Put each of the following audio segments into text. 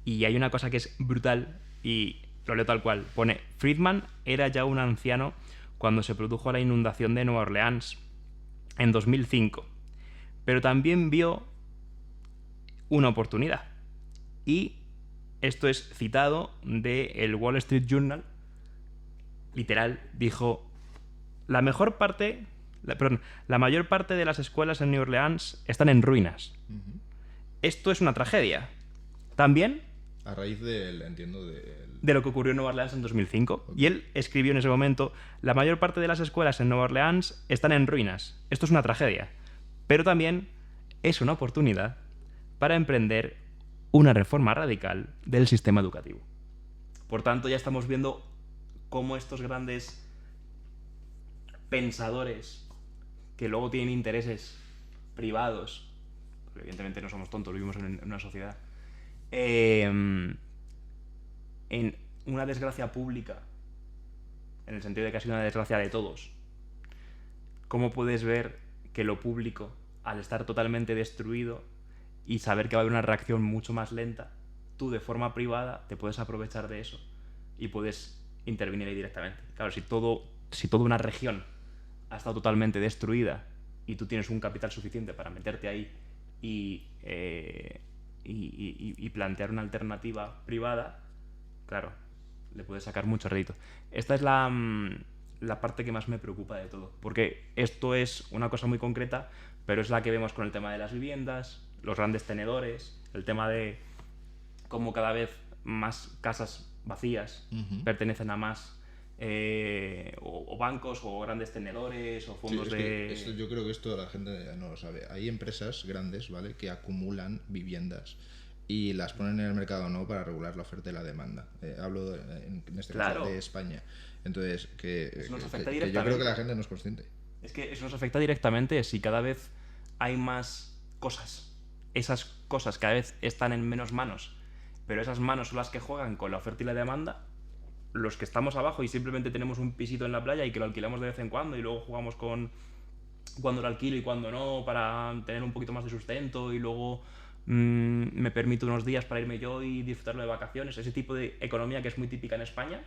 Y hay una cosa que es brutal y lo leo tal cual. Pone, Friedman era ya un anciano cuando se produjo la inundación de Nueva Orleans en 2005, pero también vio una oportunidad. Y esto es citado del Wall Street Journal. Literal, dijo, la mejor parte, la mayor parte de las escuelas en New Orleans están en ruinas. Esto es una tragedia. También A raíz del, entiendo, del... de lo que ocurrió en Nueva Orleans en 2005. Ok. Y él escribió en ese momento, la mayor parte de las escuelas en Nueva Orleans están en ruinas. Esto es una tragedia. Pero también es una oportunidad para emprender una reforma radical del sistema educativo. Por tanto, ya estamos viendo cómo estos grandes pensadores que luego tienen intereses privados, porque evidentemente no somos tontos, vivimos en una sociedad, en una desgracia pública, en el sentido de que ha sido una desgracia de todos, ¿cómo puedes ver que lo público, al estar totalmente destruido y saber que va a haber una reacción mucho más lenta, tú de forma privada te puedes aprovechar de eso y puedes intervenir ahí directamente? Claro, si toda una región ha estado totalmente destruida y tú tienes un capital suficiente para meterte ahí y, y plantear una alternativa privada, claro, le puedes sacar mucho rédito. Esta es la parte que más me preocupa de todo, porque esto es una cosa muy concreta, pero es la que vemos con el tema de las viviendas, los grandes tenedores, el tema de cómo cada vez más casas vacías pertenecen a más o bancos o grandes tenedores o Sí, fondos es que de... yo creo que esto la gente no lo sabe. Hay empresas grandes, ¿vale?, que acumulan viviendas y las ponen en el mercado no para regular la oferta y la demanda. Hablo en este caso Claro, de España. Entonces, eso nos afecta que yo creo que la directamente. gente no es consciente. Es que eso nos afecta directamente si cada vez hay más cosas. Esas cosas cada vez están en menos manos, pero esas manos son las que juegan con la oferta y la demanda. Los que estamos abajo y simplemente tenemos un pisito en la playa y que lo alquilamos de vez en cuando y luego jugamos con cuando lo alquilo y cuando no para tener un poquito más de sustento y luego me permito unos días para irme yo y disfrutarlo de vacaciones. Ese tipo de economía que es muy típica en España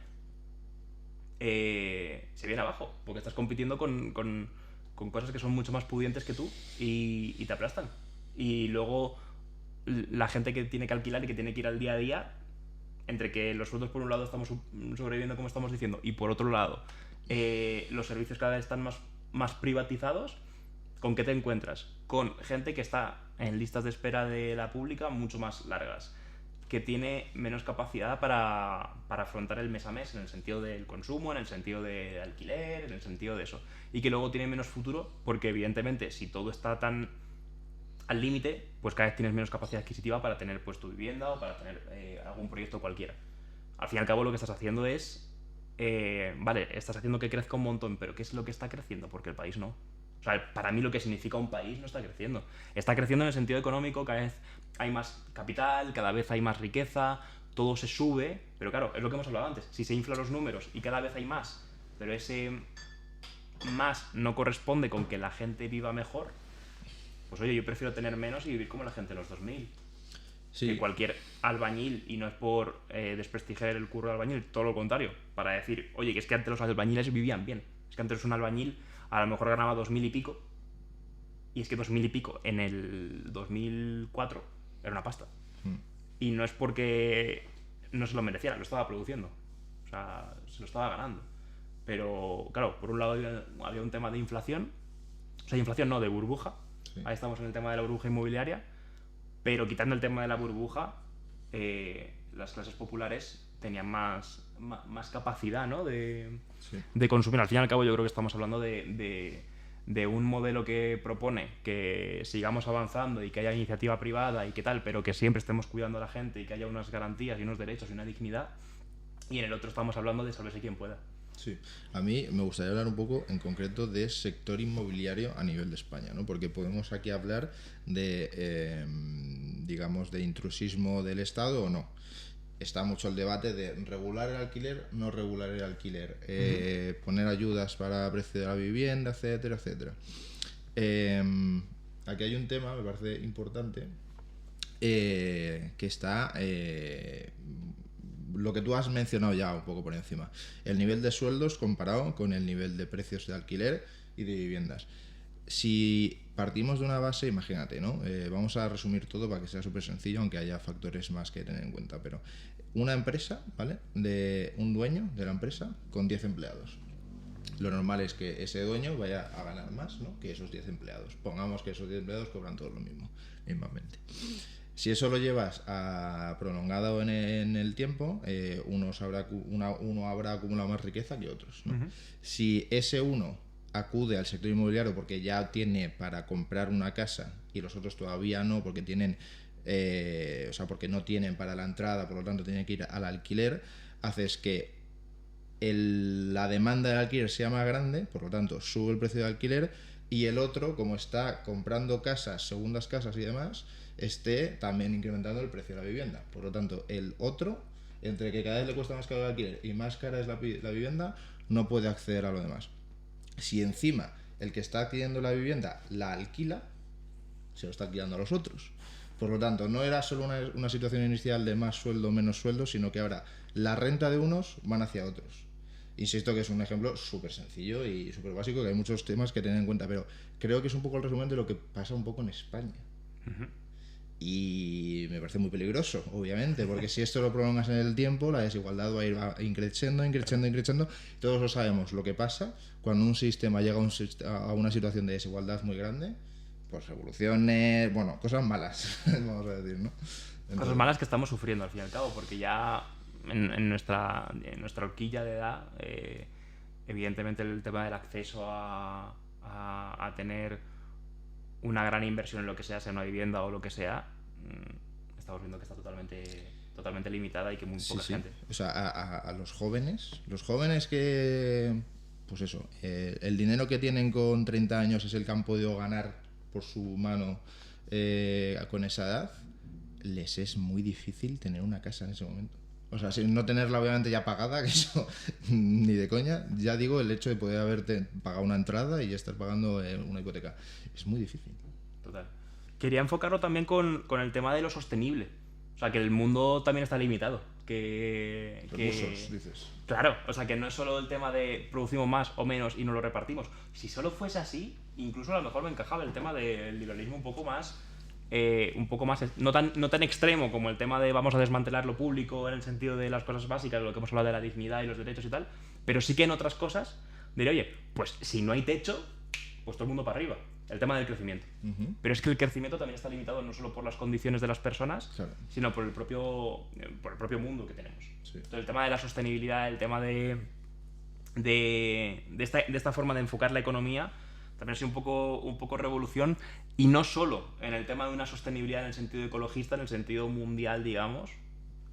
se viene abajo porque estás compitiendo con cosas que son mucho más pudientes que tú y te aplastan. Y luego la gente que tiene que alquilar y que tiene que ir al día a día, entre que los sueldos por un lado estamos sobreviviendo como estamos diciendo y por otro lado los servicios cada vez están más privatizados, ¿con qué te encuentras? Con gente que está en listas de espera de la pública mucho más largas, que tiene menos capacidad para afrontar el mes a mes en el sentido del consumo, en el sentido de alquiler, en el sentido de eso. Y que luego tiene menos futuro porque evidentemente si todo está tan al límite, pues cada vez tienes menos capacidad adquisitiva para tener pues tu vivienda o para tener algún proyecto cualquiera. Al fin y al cabo lo que estás haciendo es, vale, estás haciendo que crezca un montón, pero ¿qué es lo que está creciendo? Porque el país no. O sea, para mí lo que significa un país no está creciendo. Está creciendo en el sentido económico, cada vez hay más capital, cada vez hay más riqueza, todo se sube, pero claro, es lo que hemos hablado antes. Si se inflan los números y cada vez hay más, pero ese más no corresponde con que la gente viva mejor, pues oye, yo prefiero tener menos y vivir como la gente de los 2000. Que Sí, cualquier albañil, y no es por desprestigiar el curro de albañil, todo lo contrario, para decir, oye, que es que antes los albañiles vivían bien. Es que antes un albañil a lo mejor ganaba 2000 y pico, y es que 2000 y pico en el 2004 era una pasta. Y no es porque no se lo mereciera, lo estaba produciendo. O sea, se lo estaba ganando. Pero, claro, por un lado había un tema de inflación, o sea, inflación no, de burbuja. sí. Ahí estamos en el tema de la burbuja inmobiliaria, pero quitando el tema de la burbuja, las clases populares tenían más capacidad, ¿no?, Sí. de consumir. Al fin y al cabo yo creo que estamos hablando de un modelo que propone que sigamos avanzando y que haya iniciativa privada y que tal, pero que siempre estemos cuidando a la gente y que haya unas garantías y unos derechos y una dignidad. Y en el otro estamos hablando de sálvese quien pueda. Sí, a mí me gustaría hablar un poco en concreto de sector inmobiliario a nivel de España, ¿no? Porque podemos aquí hablar de, digamos, de intrusismo del Estado o no. Está mucho el debate de regular el alquiler, no regular el alquiler, poner ayudas para precio de la vivienda, etcétera, etcétera. Aquí hay un tema, me parece importante, que está lo que tú has mencionado ya un poco por encima, el nivel de sueldos comparado con el nivel de precios de alquiler y de viviendas. Si partimos de una base, imagínate, ¿no? Vamos a resumir todo para que sea súper sencillo, aunque haya factores más que tener en cuenta, pero una empresa, ¿vale? De un dueño de la empresa con 10 empleados. Lo normal es que ese dueño vaya a ganar más, ¿no?, que esos 10 empleados. Pongamos que esos 10 empleados cobran todos lo mismo, mismamente. Si eso lo llevas a prolongado en el tiempo, uno habrá acumulado más riqueza que otros, ¿no? Ujú. Si ese uno acude al sector inmobiliario porque ya tiene para comprar una casa y los otros todavía no, porque tienen, o sea, porque no tienen para la entrada, por lo tanto tienen que ir al alquiler, haces que la demanda del alquiler sea más grande, por lo tanto sube el precio de alquiler, y el otro, como está comprando casas, segundas casas y demás, esté también incrementando el precio de la vivienda. Por lo tanto, el otro, entre que cada vez le cuesta más caro el alquiler y más cara es la vivienda, no puede acceder a lo demás. Si encima el que está adquiriendo la vivienda la alquila, se lo está alquilando a los otros. Por lo tanto, no era solo una situación inicial de más sueldo, menos sueldo, sino que ahora la renta de unos van hacia otros. Insisto que es un ejemplo súper sencillo y súper básico, que hay muchos temas que tener en cuenta, pero creo que es un poco el resumen de lo que pasa un poco en España. Ujú. Y me parece muy peligroso, obviamente, porque si esto lo prolongas en el tiempo, la desigualdad va a ir increciendo. Todos lo sabemos. Lo que pasa cuando un sistema llega a una situación de desigualdad muy grande, pues revoluciones, bueno, cosas malas, vamos a decir, ¿no? Cosas Entonces, malas que estamos sufriendo al fin y al cabo, porque ya en nuestra horquilla de edad, evidentemente el tema del acceso a tener una gran inversión en lo que sea una vivienda o lo que sea, estamos viendo que está totalmente limitada y que muy sí, poca sí. gente. O sea, a los jóvenes que, pues eso, el dinero que tienen con 30 años es el que han podido ganar por su mano con esa edad, les es muy difícil tener una casa en ese momento. O sea, sin no tenerla obviamente ya pagada, que eso ni de coña, ya digo, el hecho de poder haberte pagado una entrada y ya estar pagando una hipoteca, es muy difícil. Total. Quería enfocarlo también con el tema de lo sostenible. O sea, que el mundo también está limitado. Recursos, dices. Claro, o sea, que no es solo el tema de producimos más o menos y no lo repartimos. Si solo fuese así, incluso a lo mejor me encajaba el tema del liberalismo un poco más, no tan extremo como el tema de vamos a desmantelar lo público en el sentido de las cosas básicas, lo que hemos hablado de la dignidad y los derechos y tal, pero sí que en otras cosas diré, oye, pues si no hay techo, pues todo el mundo para arriba. El tema del crecimiento. Uh-huh. Pero es que el crecimiento también está limitado no solo por las condiciones de las personas, Claro. sino por el propio mundo que tenemos. Sí. Entonces, el tema de la sostenibilidad, el tema de esta forma de enfocar la economía, también ha sido un poco revolución, y no solo en el tema de una sostenibilidad en el sentido ecologista, en el sentido mundial, digamos,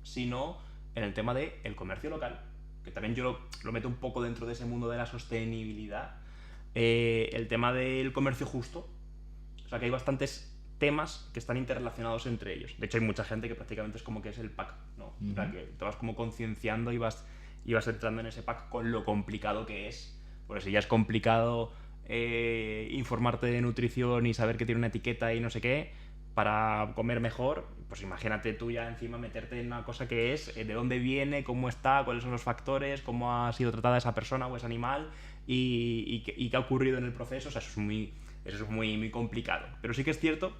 sino en el tema del comercio local, que también yo lo meto un poco dentro de ese mundo de la sostenibilidad. El tema del comercio justo, o sea que hay bastantes temas que están interrelacionados entre ellos. De hecho hay mucha gente que prácticamente es como que es el pack, ¿no? Uh-huh. O sea, que te vas como concienciando y vas entrando en ese pack con lo complicado que es. Porque si ya es complicado informarte de nutrición y saber que tiene una etiqueta y no sé qué para comer mejor, pues imagínate tú ya encima meterte en una cosa que es de dónde viene, cómo está, cuáles son los factores, cómo ha sido tratada esa persona o ese animal y qué ha ocurrido en el proceso. O sea, eso es muy complicado. Pero sí que es cierto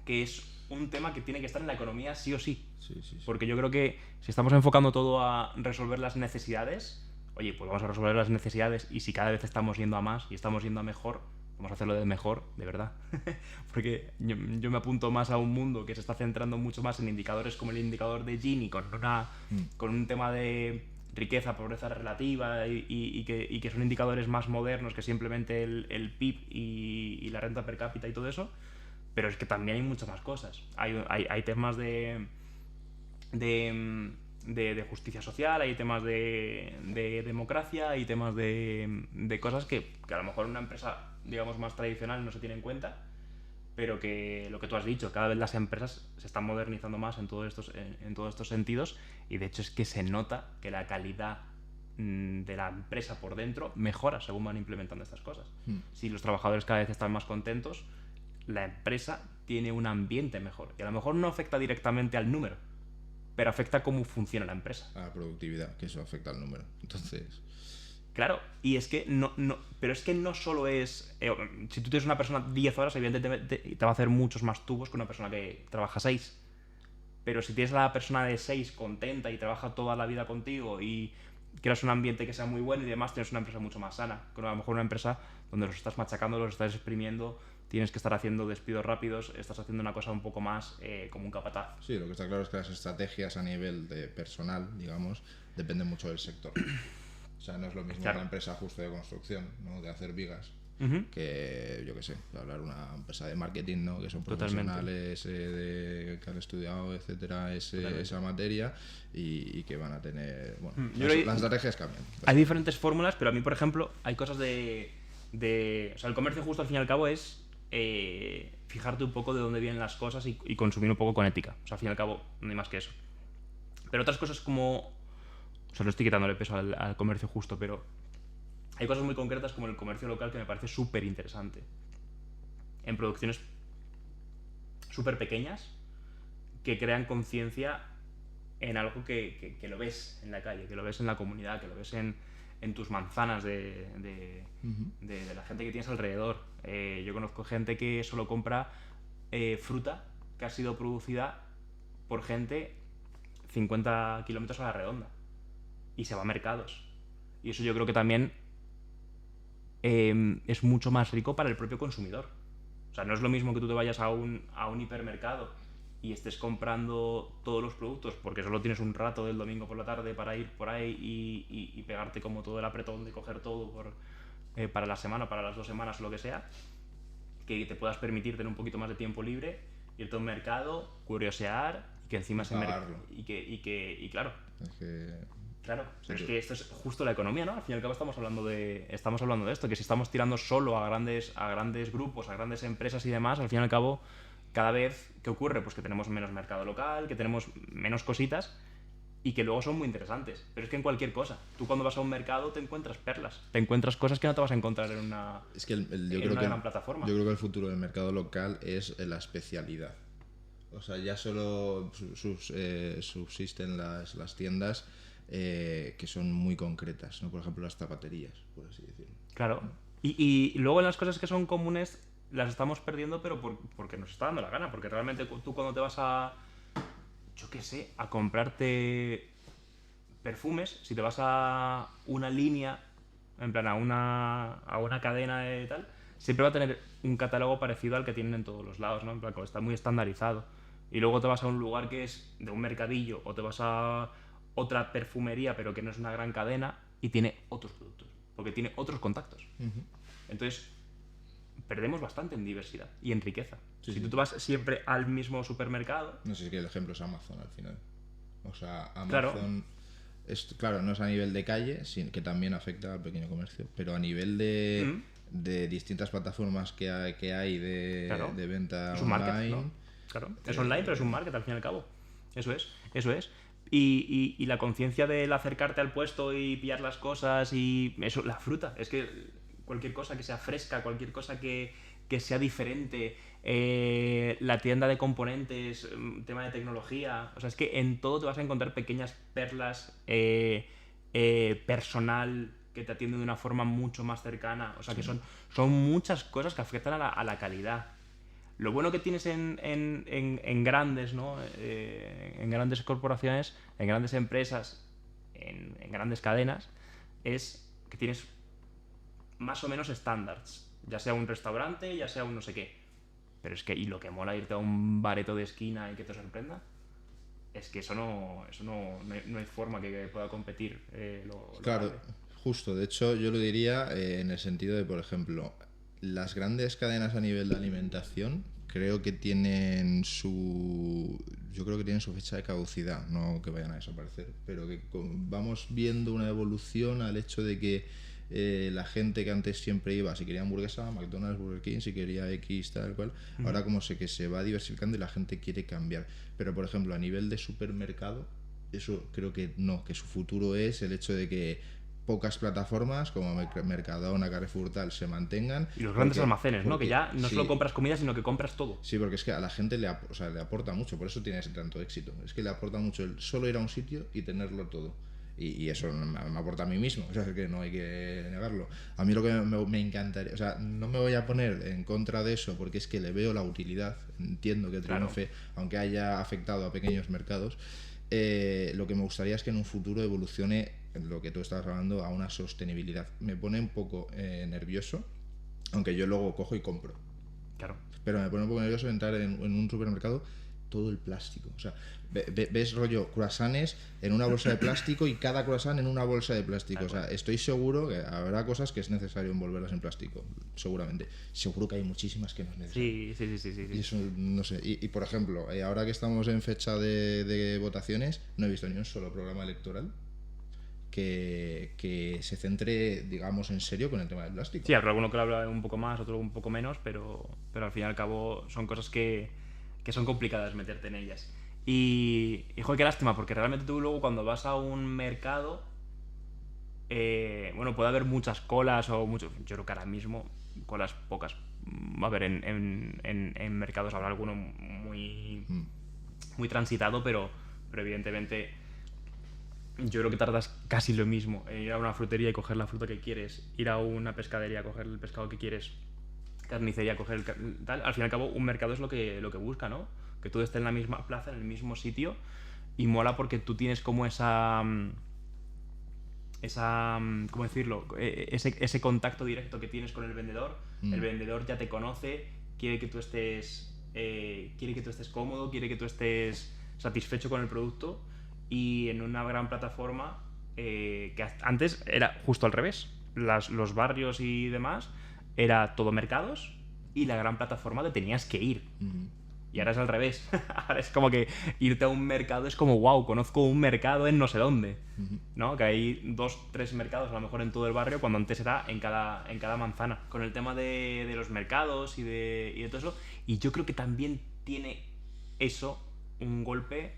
que es un tema que tiene que estar en la economía sí o sí. Sí. Porque yo creo que si estamos enfocando todo a resolver las necesidades, oye, pues vamos a resolver las necesidades, y si cada vez estamos yendo a más y estamos yendo a mejor, vamos a hacerlo de mejor, de verdad. Porque yo me apunto más a un mundo que se está centrando mucho más en indicadores como el indicador de Gini, con un tema de riqueza, pobreza relativa y que son indicadores más modernos que simplemente el PIB y la renta per cápita y todo eso. Pero es que también hay muchas más cosas. Hay temas de justicia social, hay temas de democracia, hay temas de cosas que a lo mejor en una empresa, digamos, más tradicional no se tiene en cuenta, pero que lo que tú has dicho, cada vez las empresas se están modernizando más en todos estos sentidos, y de hecho es que se nota que la calidad de la empresa por dentro mejora según van implementando estas cosas. Si los trabajadores cada vez están más contentos, la empresa tiene un ambiente mejor. Y a lo mejor no afecta directamente al número, pero afecta a cómo funciona la empresa. A la productividad, que eso afecta al número. Entonces, Claro, y es que pero es que no solo es... si tú tienes una persona 10 horas, evidentemente te va a hacer muchos más tubos que una persona que trabaja 6. Pero si tienes a la persona de 6 contenta y trabaja toda la vida contigo y creas un ambiente que sea muy bueno y demás, tienes una empresa mucho más sana. Con a lo mejor una empresa donde los estás machacando, los estás exprimiendo, tienes que estar haciendo despidos rápidos, estás haciendo una cosa un poco más como un capataz. sí, lo que está claro es que las estrategias a nivel de personal, digamos, dependen mucho del sector. O sea, no es lo mismo Claro. una empresa justo de construcción, ¿no? De hacer vigas, Ujú. que, yo qué sé, de hablar una empresa de marketing, ¿no? Que son Totalmente. profesionales que han estudiado, etcétera, esa materia y que van a tener... Bueno, Yo las, creo que las estrategias cambian. hay diferentes fórmulas, pero a mí, por ejemplo, hay cosas o sea, el comercio justo al fin y al cabo es fijarte un poco de dónde vienen las cosas y consumir un poco con ética. O sea, al fin y al cabo, no hay más que eso. Pero otras cosas como... O sea, no estoy quitándole peso al comercio justo, pero hay cosas muy concretas como el comercio local que me parece súper interesante. En producciones súper pequeñas que crean conciencia en algo que lo ves en la calle, que lo ves en la comunidad, que lo ves en tus manzanas de la gente que tienes alrededor. Yo conozco gente que solo compra fruta que ha sido producida por gente 50 kilómetros a la redonda y se va a mercados. Y eso yo creo que también es mucho más rico para el propio consumidor. O sea, no es lo mismo que tú te vayas a un hipermercado y estés comprando todos los productos porque solo tienes un rato del domingo por la tarde para ir por ahí y pegarte como todo el apretón de coger todo para la semana, para las 2 semanas o lo que sea, que te puedas permitir tener un poquito más de tiempo libre, irte a un mercado, curiosear y que encima se Pagarlo. y claro, Es que... claro, pero Sí, es que esto es justo la economía, ¿no? Al fin y al cabo estamos hablando de esto, que si estamos tirando solo a grandes grupos, a grandes empresas y demás, al fin y al cabo, cada vez, ¿qué ocurre? Pues que tenemos menos mercado local, que tenemos menos cositas y que luego son muy interesantes. Pero es que en cualquier cosa, tú cuando vas a un mercado te encuentras perlas, te encuentras cosas que no te vas a encontrar en una, Es que yo en creo una que gran plataforma. yo creo que el futuro del mercado local es la especialidad. O sea, ya solo subsisten las tiendas que son muy concretas, ¿no? Por ejemplo, las zapaterías, por así decirlo. Claro. Y luego las cosas que son comunes las estamos perdiendo, pero porque nos está dando la gana. Porque realmente tú cuando te vas yo qué sé, a comprarte perfumes, si te vas a una línea, en plan a una cadena de tal, siempre va a tener un catálogo parecido al que tienen en todos los lados, ¿no? En plan, como está muy estandarizado. Y luego te vas a un lugar que es de un mercadillo o te vas a otra perfumería, pero que no es una gran cadena y tiene otros productos, porque tiene otros contactos. Entonces, perdemos bastante en diversidad y en riqueza. Sí, Si sí. tú te vas siempre al mismo supermercado, No sé si el ejemplo es Amazon al final. O sea, claro, Amazon, claro, no es a nivel de calle, que también afecta al pequeño comercio, pero a nivel de distintas plataformas que hay claro, de venta es un market, online. ¿no? Claro, es online, pero es un market al fin y al cabo. Eso es, eso es. Y la conciencia del acercarte al puesto y pillar las cosas y eso, la fruta, es que cualquier cosa que sea fresca, cualquier cosa que sea diferente, la tienda de componentes, tema de tecnología, o sea, es que en todo te vas a encontrar pequeñas perlas, personal que te atiende de una forma mucho más cercana, o sea, que son muchas cosas que afectan a la calidad. Lo bueno que tienes en grandes, ¿no? En grandes corporaciones, en grandes empresas, en grandes cadenas, es que tienes más o menos estándares. Ya sea un restaurante, ya sea un no sé qué. Pero es que, y lo que mola irte a un bareto de esquina y que te sorprenda, es que eso no hay forma que pueda competir lo Claro, grande. justo. De hecho, yo lo diría en el sentido de, por ejemplo, las grandes cadenas a nivel de alimentación creo que tienen yo creo que tienen su fecha de caducidad, no que vayan a desaparecer, pero que vamos viendo una evolución al hecho de que la gente que antes siempre iba, si quería hamburguesa, McDonald's, Burger King, si quería X, tal cual, ahora como sé que se va diversificando y la gente quiere cambiar. Pero, por ejemplo, a nivel de supermercado, eso creo que no, que su futuro es el hecho de que pocas plataformas como Mercadona, Carrefour, tal, se mantengan. Y los grandes almacenes, ¿no? Que ya no solo compras comida, sino que compras todo. Sí, porque es que a la gente le aporta mucho, por eso tiene tanto éxito. Es que le aporta mucho el solo ir a un sitio y tenerlo todo. Y eso me aporta a mí mismo, o sea, es que no hay que negarlo. A mí lo que me encantaría, o sea, no me voy a poner en contra de eso porque es que le veo la utilidad, entiendo que triunfe, aunque haya afectado a pequeños mercados. Lo que me gustaría es que en un futuro evolucione lo que tú estabas hablando a una sostenibilidad. Me pone un poco nervioso, aunque yo luego cojo y compro. Claro. Pero me pone un poco nervioso entrar en un supermercado todo el plástico. O sea, ves rollo croissants en una bolsa de plástico y cada croissant en una bolsa de plástico. O sea, estoy seguro que habrá cosas que es necesario envolverlas en plástico. Seguramente. Seguro que hay muchísimas que no es necesario. Sí. Y eso, no sé. Y por ejemplo, ahora que estamos en fecha de votaciones, no he visto ni un solo programa electoral que se centre, digamos, en serio con el tema del plástico. Sí, habrá alguno que lo habla un poco más, otro un poco menos, pero al fin y al cabo son cosas que son complicadas meterte en ellas. Y joder, qué lástima, porque realmente tú luego cuando vas a un mercado, bueno, puede haber muchas colas o muchos. Yo creo que ahora mismo colas pocas. A ver, en mercados habrá alguno muy transitado, pero evidentemente yo creo que tardas casi lo mismo en ir a una frutería y coger la fruta que quieres, ir a una pescadería a coger el pescado que quieres, carnicería, coger tal. Al fin y al cabo, un mercado es lo que busca, ¿no? Que todo esté en la misma plaza, en el mismo sitio, y mola porque tú tienes como esa ¿cómo decirlo? Ese contacto directo que tienes con el vendedor. El vendedor ya te conoce, quiere que tú estés cómodo, quiere que tú estés satisfecho con el producto, y en una gran plataforma que antes era justo al revés. Los barrios y demás era todo mercados y la gran plataforma te tenías que ir. Y ahora es al revés. Ahora es como que irte a un mercado es como, wow, conozco un mercado en no sé dónde. ¿No? Que hay 2, 3 mercados a lo mejor en todo el barrio, cuando antes era en cada manzana. Con el tema de los mercados y de todo eso. Y yo creo que también tiene eso un golpe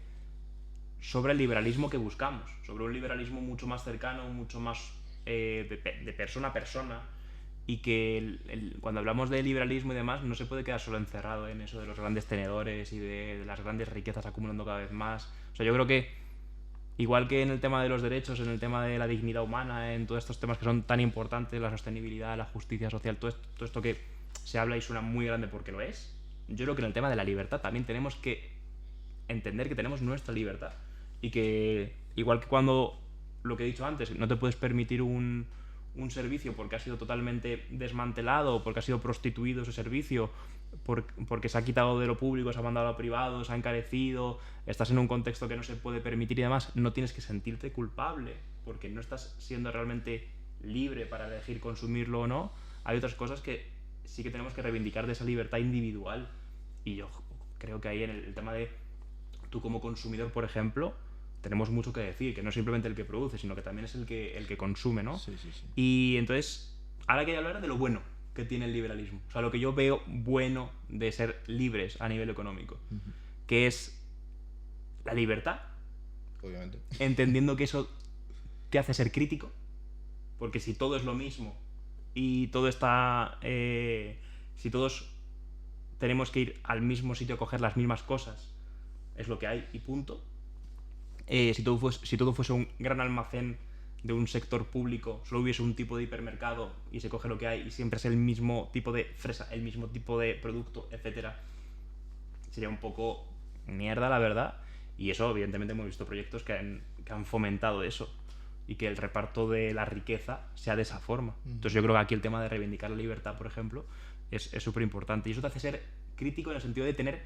sobre el liberalismo que buscamos. Sobre un liberalismo mucho más cercano, mucho más de persona a persona. Y que cuando hablamos de liberalismo y demás, no se puede quedar solo encerrado en eso de los grandes tenedores y de las grandes riquezas acumulando cada vez más. O sea, yo creo que, igual que en el tema de los derechos, en el tema de la dignidad humana, en todos estos temas que son tan importantes, la sostenibilidad, la justicia social, todo esto que se habla y suena muy grande porque lo es, yo creo que en el tema de la libertad también tenemos que entender que tenemos nuestra libertad. Y que, igual que cuando, lo que he dicho antes, no te puedes permitir un servicio porque ha sido totalmente desmantelado, porque ha sido prostituido ese servicio, porque se ha quitado de lo público, se ha mandado a lo privado, se ha encarecido, estás en un contexto que no se puede permitir y demás, no tienes que sentirte culpable porque no estás siendo realmente libre para elegir consumirlo o no. Hay otras cosas que sí que tenemos que reivindicar de esa libertad individual, y yo creo que ahí en el tema de tú como consumidor, por ejemplo, tenemos mucho que decir, que no es simplemente el que produce, sino que también es el que consume, ¿no? Sí. Y entonces, ahora quería hablar de lo bueno que tiene el liberalismo. O sea, lo que yo veo bueno de ser libres a nivel económico, que es la libertad. Obviamente. Entendiendo que eso te hace ser crítico, porque si todo es lo mismo y todo está... si todos tenemos que ir al mismo sitio a coger las mismas cosas, es lo que hay y punto. Si todo fuese un gran almacén de un sector público, solo hubiese un tipo de hipermercado y se coge lo que hay y siempre es el mismo tipo de fresa, el mismo tipo de producto, etcétera, sería un poco mierda, la verdad. Y eso, evidentemente, hemos visto proyectos que han fomentado eso y que el reparto de la riqueza sea de esa forma. Entonces yo creo que aquí el tema de reivindicar la libertad, por ejemplo, es súper importante, y eso te hace ser crítico en el sentido de tener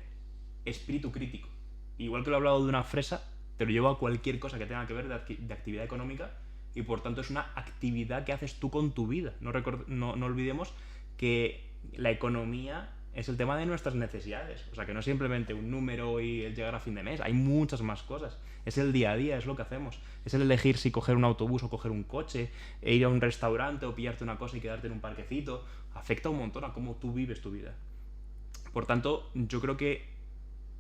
espíritu crítico. Igual que lo he hablado de una fresa, te lo llevo a cualquier cosa que tenga que ver de actividad económica, y por tanto es una actividad que haces tú con tu vida. No olvidemos que la economía es el tema de nuestras necesidades. O sea, que no es simplemente un número y el llegar a fin de mes. Hay muchas más cosas. Es el día a día, es lo que hacemos. Es el elegir si coger un autobús o coger un coche, e ir a un restaurante o pillarte una cosa y quedarte en un parquecito. Afecta un montón a cómo tú vives tu vida. Por tanto, yo creo que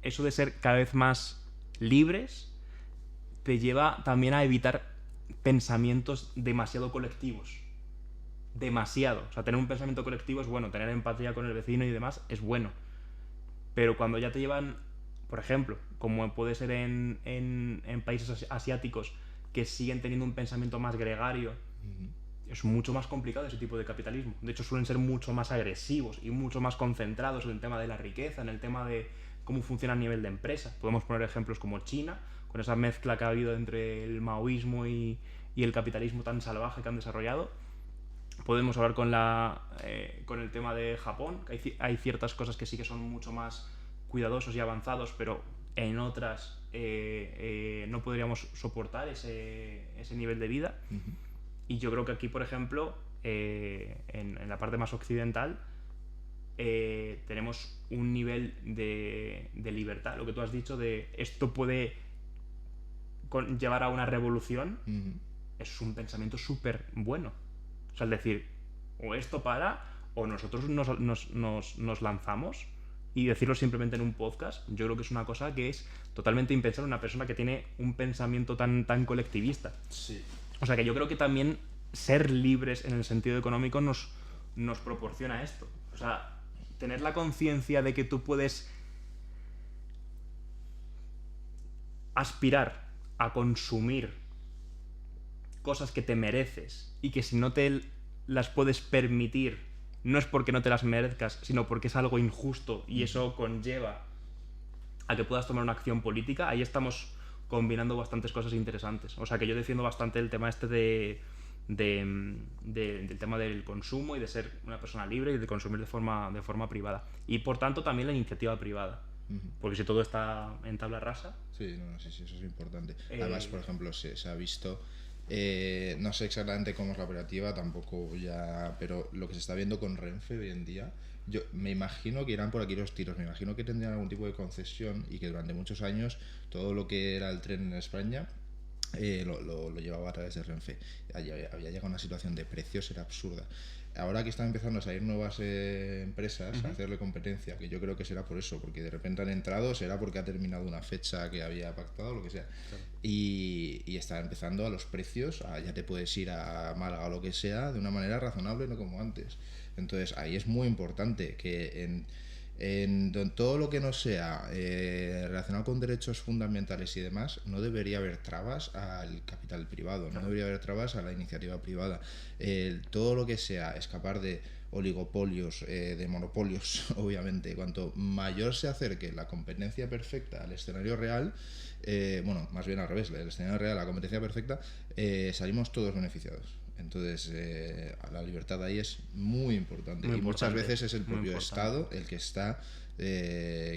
eso de ser cada vez más libres te lleva también a evitar pensamientos demasiado colectivos. Demasiado. O sea, tener un pensamiento colectivo es bueno, tener empatía con el vecino y demás es bueno. Pero cuando ya te llevan, por ejemplo, como puede ser en países asiáticos que siguen teniendo un pensamiento más gregario, es mucho más complicado ese tipo de capitalismo. De hecho, suelen ser mucho más agresivos y mucho más concentrados en el tema de la riqueza, en el tema de cómo funciona a nivel de empresa. Podemos poner ejemplos como China, con esa mezcla que ha habido entre el maoísmo y el capitalismo tan salvaje que han desarrollado. Podemos hablar con el tema de Japón, que hay ciertas cosas que sí que son mucho más cuidadosos y avanzados, pero en otras no podríamos soportar ese nivel de vida. Y yo creo que aquí, por ejemplo, en la parte más occidental, tenemos un nivel de libertad. Lo que tú has dicho de esto puede llevar a una revolución, es un pensamiento súper bueno. O sea, es decir, o esto para, o nosotros nos lanzamos. Y decirlo simplemente en un podcast, yo creo que es una cosa que es totalmente impensable en una persona que tiene un pensamiento tan colectivista. Sí. O sea que yo creo que también ser libres en el sentido económico nos proporciona esto. O sea, tener la conciencia de que tú puedes aspirar a consumir cosas que te mereces y que si no te las puedes permitir no es porque no te las merezcas, sino porque es algo injusto y eso conlleva a que puedas tomar una acción política. Ahí estamos combinando bastantes cosas interesantes. O sea que yo defiendo bastante el tema este del tema del consumo y de ser una persona libre y de consumir de forma privada. Y por tanto también la iniciativa privada. Porque si todo está en tabla rasa... Sí, sí, eso es importante. Además, por ejemplo, se ha visto... no sé exactamente cómo es la operativa, tampoco ya... Pero lo que se está viendo con Renfe hoy en día, yo me imagino que irán por aquí los tiros. Me imagino que tendrían algún tipo de concesión y que durante muchos años todo lo que era el tren en España lo llevaba a través de Renfe. Había llegado a una situación de precios, era absurda. Ahora que están empezando a salir nuevas empresas a hacerle competencia, que yo creo que será por eso, porque de repente han entrado, será porque ha terminado una fecha que había pactado, lo que sea. Claro. Y está empezando a los precios, ya te puedes ir a Málaga o lo que sea, de una manera razonable, no como antes. Entonces ahí es muy importante que en todo lo que no sea relacionado con derechos fundamentales y demás, no debería haber trabas al capital privado, no debería haber trabas a la iniciativa privada. Todo lo que sea escapar de oligopolios, de monopolios, obviamente, cuanto mayor se acerque la competencia perfecta al escenario real, bueno, más bien al revés, el escenario real, la competencia perfecta, salimos todos beneficiados. Entonces, la libertad ahí es muy importante. Y muchas veces es el propio Estado el que está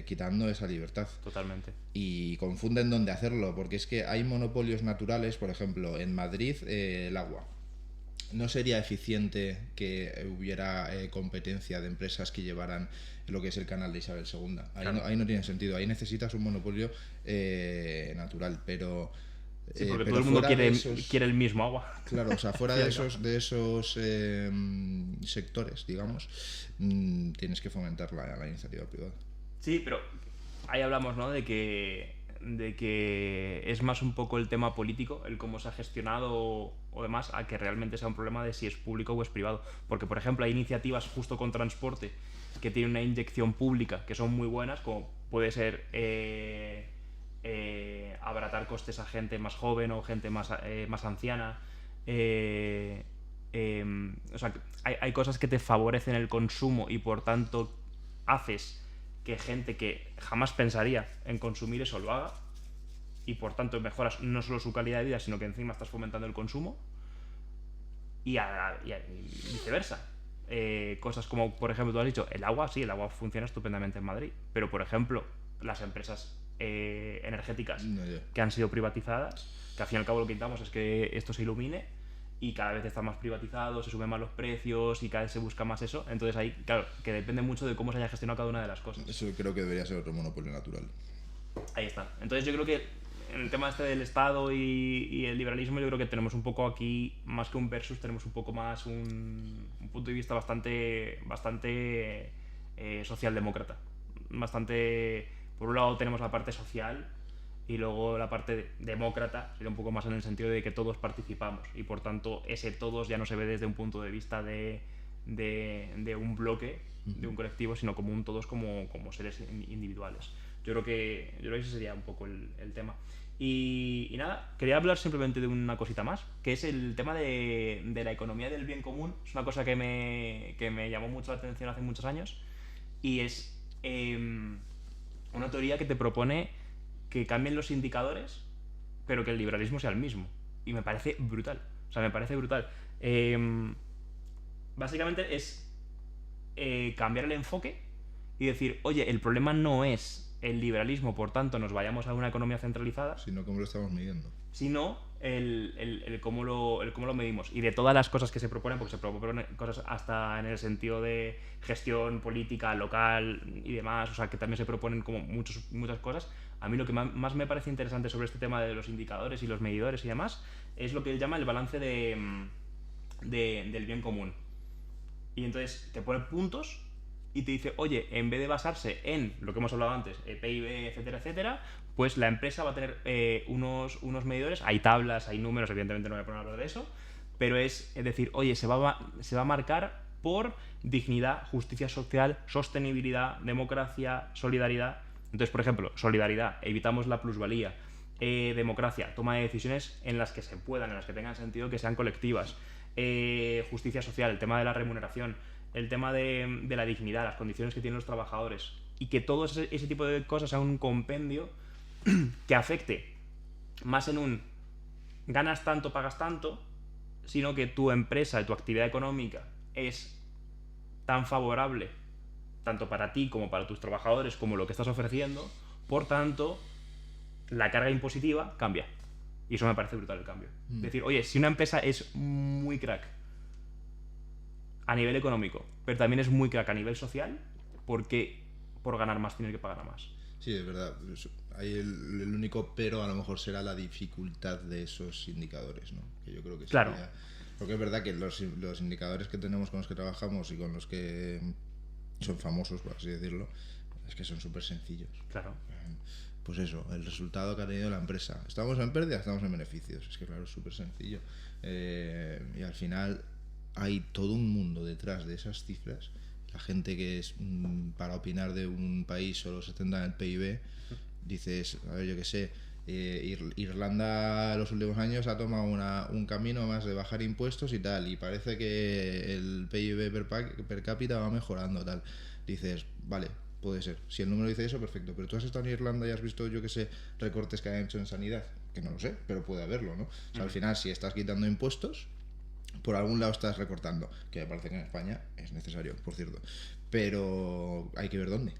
quitando esa libertad. Totalmente. Y confunden dónde hacerlo, porque es que hay monopolios naturales, por ejemplo, en Madrid, el agua. ¿No sería eficiente que hubiera competencia de empresas que llevaran lo que es el canal de Isabel II? Ahí no tiene sentido. Ahí necesitas un monopolio natural, pero... Sí, porque todo el mundo quiere el mismo agua. Claro, o sea, fuera de esos sectores, digamos, tienes que fomentar la iniciativa privada. Sí, pero ahí hablamos, ¿no? De que es más un poco el tema político, el cómo se ha gestionado o demás, a que realmente sea un problema de si es público o es privado. Porque, por ejemplo, hay iniciativas justo con transporte que tienen una inyección pública que son muy buenas, como puede ser... abaratar costes a gente más joven o gente más anciana. O sea, hay cosas que te favorecen el consumo y por tanto haces que gente que jamás pensaría en consumir eso lo haga y por tanto mejoras no solo su calidad de vida, sino que encima estás fomentando el consumo y viceversa. Cosas como, por ejemplo, tú has dicho, el agua, sí, el agua funciona estupendamente en Madrid, pero por ejemplo, las empresas energéticas que han sido privatizadas, que al fin y al cabo lo que intentamos es que esto se ilumine y cada vez está más privatizado, se suben más los precios y cada vez se busca más eso. Entonces ahí, claro, que depende mucho de cómo se haya gestionado cada una de las cosas. Eso creo que debería ser otro monopolio natural. Ahí está. Entonces yo creo que en el tema este del Estado y el liberalismo, yo creo que tenemos un poco aquí, más que un versus, tenemos un poco más un punto de vista bastante socialdemócrata. Bastante... Por un lado tenemos la parte social y luego la parte demócrata sería un poco más en el sentido de que todos participamos y por tanto ese todos ya no se ve desde un punto de vista de un bloque, de un colectivo, sino como un todos como seres individuales. Yo creo que ese sería un poco el tema. Y nada, quería hablar simplemente de una cosita más, que es el tema de la economía del bien común. Es una cosa que me llamó mucho la atención hace muchos años y es una teoría que te propone que cambien los indicadores, pero que el liberalismo sea el mismo. Y me parece brutal. O sea, me parece brutal. Básicamente es cambiar el enfoque y decir, oye, el problema no es el liberalismo, por tanto nos vayamos a una economía centralizada, sino cómo lo estamos midiendo, sino el cómo lo medimos. Y de todas las cosas que se proponen, porque se proponen cosas hasta en el sentido de gestión política local y demás, o sea, que también se proponen como muchas cosas. A mí lo que más me parece interesante sobre este tema de los indicadores y los medidores y demás es lo que él llama el balance del bien común. Y entonces te pone puntos y te dice, oye, en vez de basarse en lo que hemos hablado antes, PIB, etcétera, etcétera, pues la empresa va a tener unos medidores, hay tablas, hay números, evidentemente no voy a poner a hablar de eso, pero es decir, oye, se va a marcar por dignidad, justicia social, sostenibilidad, democracia, solidaridad. Entonces, por ejemplo, solidaridad, evitamos la plusvalía. Democracia, toma de decisiones en las que se puedan, en las que tengan sentido, que sean colectivas. Justicia social, el tema de la remuneración, el tema de la dignidad, las condiciones que tienen los trabajadores, y que todo ese tipo de cosas sea un compendio que afecte más en un ganas tanto, pagas tanto, sino que tu empresa, tu actividad económica es tan favorable tanto para ti como para tus trabajadores como lo que estás ofreciendo, por tanto la carga impositiva cambia. Y eso me parece brutal el cambio. Es decir, oye, si una empresa es muy crack a nivel económico, pero también es muy crack a nivel social, ¿por qué por ganar más tiene que pagar más? Sí, es verdad. Ahí el único pero a lo mejor será la dificultad de esos indicadores, ¿no? Que yo creo que claro. Sería... Porque es verdad que los indicadores que tenemos con los que trabajamos y con los que son famosos, por así decirlo, es que son súper sencillos. Claro. Pues eso, el resultado que ha tenido la empresa. ¿Estamos en pérdida? Estamos en beneficios. Es que claro, es súper sencillo. Y al final hay todo un mundo detrás de esas cifras. La gente que es para opinar de un país solo se centra en el PIB. Dices, a ver, yo qué sé, Irlanda los últimos años ha tomado un camino más de bajar impuestos y tal, y parece que el PIB per cápita va mejorando, tal. Dices, vale, puede ser. Si el número dice eso, perfecto. Pero tú has estado en Irlanda y has visto, yo qué sé, recortes que han hecho en sanidad. Que no lo sé, pero puede haberlo, ¿no? O sea, al final, si estás quitando impuestos, por algún lado estás recortando, que me parece que en España es necesario, por cierto, pero hay que ver dónde.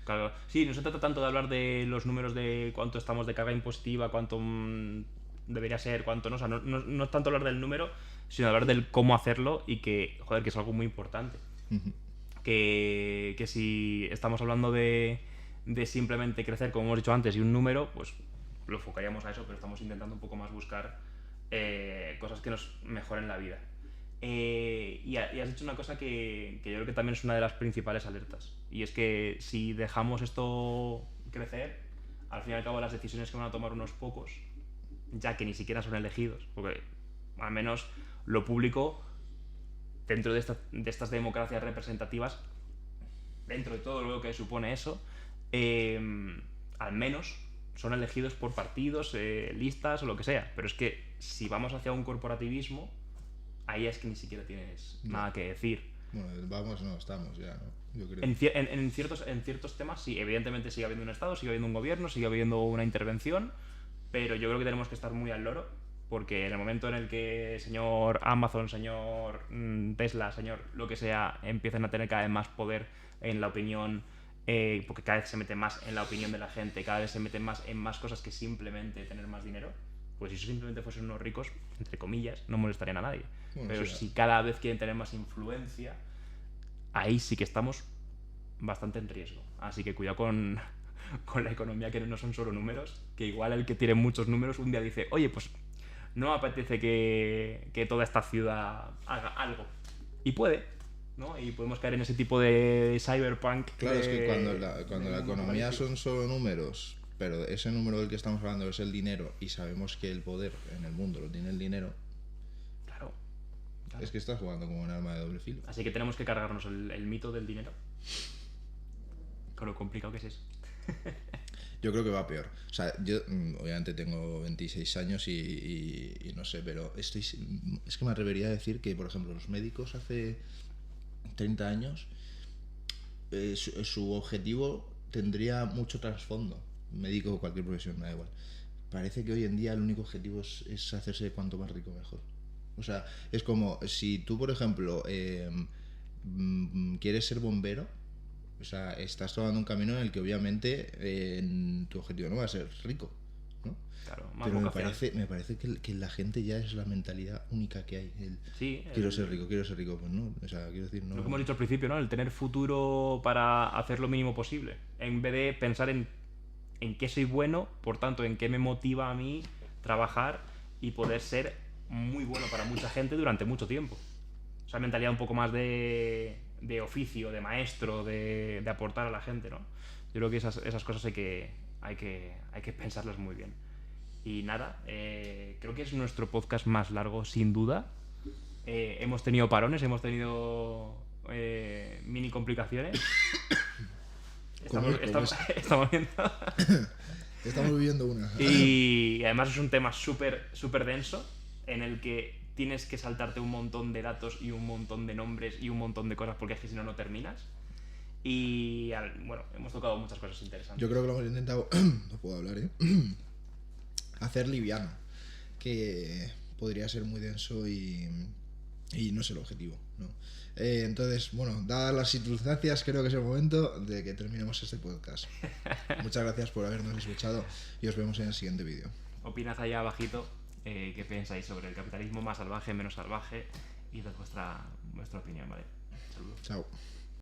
Claro. Sí, no se trata tanto de hablar de los números de cuánto estamos de carga impositiva, cuánto debería ser, cuánto no. O sea, no es tanto hablar del número, sino hablar del cómo hacerlo y que, joder, que es algo muy importante. Que si estamos hablando de simplemente crecer, como hemos dicho antes, y un número, pues lo enfocaríamos a eso, pero estamos intentando un poco más buscar cosas que nos mejoren la vida. Y has dicho una cosa que yo creo que también es una de las principales alertas, y es que si dejamos esto crecer, al fin y al cabo las decisiones que van a tomar unos pocos, ya que ni siquiera son elegidos, porque al menos lo público, dentro de estas democracias representativas, dentro de todo lo que supone eso, al menos son elegidos por partidos, listas o lo que sea. Pero es que si vamos hacia un corporativismo, ahí es que ni siquiera tienes nada que decir. Bueno, estamos ya, ¿no? Yo creo. En ciertos temas sí, evidentemente sigue habiendo un Estado, sigue habiendo un gobierno, sigue habiendo una intervención, pero yo creo que tenemos que estar muy al loro, porque en el momento en el que señor Amazon, señor Tesla, señor lo que sea, empiecen a tener cada vez más poder en la opinión, porque cada vez se mete más en la opinión de la gente, cada vez se mete más en más cosas que simplemente tener más dinero, pues si eso simplemente fuesen unos ricos, entre comillas, no molestarían a nadie. Bueno, pero sí, si cada vez quieren tener más influencia, ahí sí que estamos bastante en riesgo. Así que cuidado con la economía, que no son solo números, que igual el que tiene muchos números un día dice, oye, pues no me apetece que toda esta ciudad haga algo. Y puede, ¿no? Y podemos caer en ese tipo de cyberpunk. Claro, es que cuando la economía son solo números, pero ese número del que estamos hablando es el dinero y sabemos que el poder en el mundo lo tiene el dinero, Claro. es que estás jugando como un arma de doble filo. Así que tenemos que cargarnos el mito del dinero. Con lo complicado que es eso. Yo creo que va peor. O sea, yo obviamente tengo 26 años y no sé, pero es que me atrevería a decir que, por ejemplo, los médicos hace 30 años, su objetivo tendría mucho trasfondo. Médico o cualquier profesión, me da igual. Parece que hoy en día el único objetivo es hacerse cuanto más rico mejor. O sea, es como si tú, por ejemplo, quieres ser bombero. O sea, estás tomando un camino en el que obviamente tu objetivo no va a ser rico, ¿no? Claro, más Pero vocacional. me parece que la gente ya es la mentalidad única que hay. Sí, Quiero ser rico, pues no. O sea, quiero decir, no. lo que hemos dicho al principio, ¿no? El tener futuro para hacer lo mínimo posible. En vez de pensar en qué soy bueno, por tanto, en qué me motiva a mí trabajar y poder ser muy bueno para mucha gente durante mucho tiempo. O sea, mentalidad un poco más de oficio, de maestro, de aportar a la gente, ¿no? Yo creo que esas cosas hay que pensarlas muy bien. Y nada, creo que es nuestro podcast más largo, sin duda. Hemos tenido parones, hemos tenido mini complicaciones. Estamos viendo. Estamos viviendo una. Y además es un tema súper súper denso en el que tienes que saltarte un montón de datos y un montón de nombres y un montón de cosas porque es que si no, no terminas. Y bueno, hemos tocado muchas cosas interesantes. Yo creo que lo hemos intentado, no puedo hablar, hacer liviano, que podría ser muy denso y no es el objetivo, ¿no? Entonces, bueno, dadas las circunstancias, creo que es el momento de que terminemos este podcast. Muchas gracias por habernos escuchado y os vemos en el siguiente vídeo. Opinad allá abajito qué pensáis sobre el capitalismo, más salvaje, menos salvaje, y dad vuestra opinión, ¿vale? Saludos. Chao.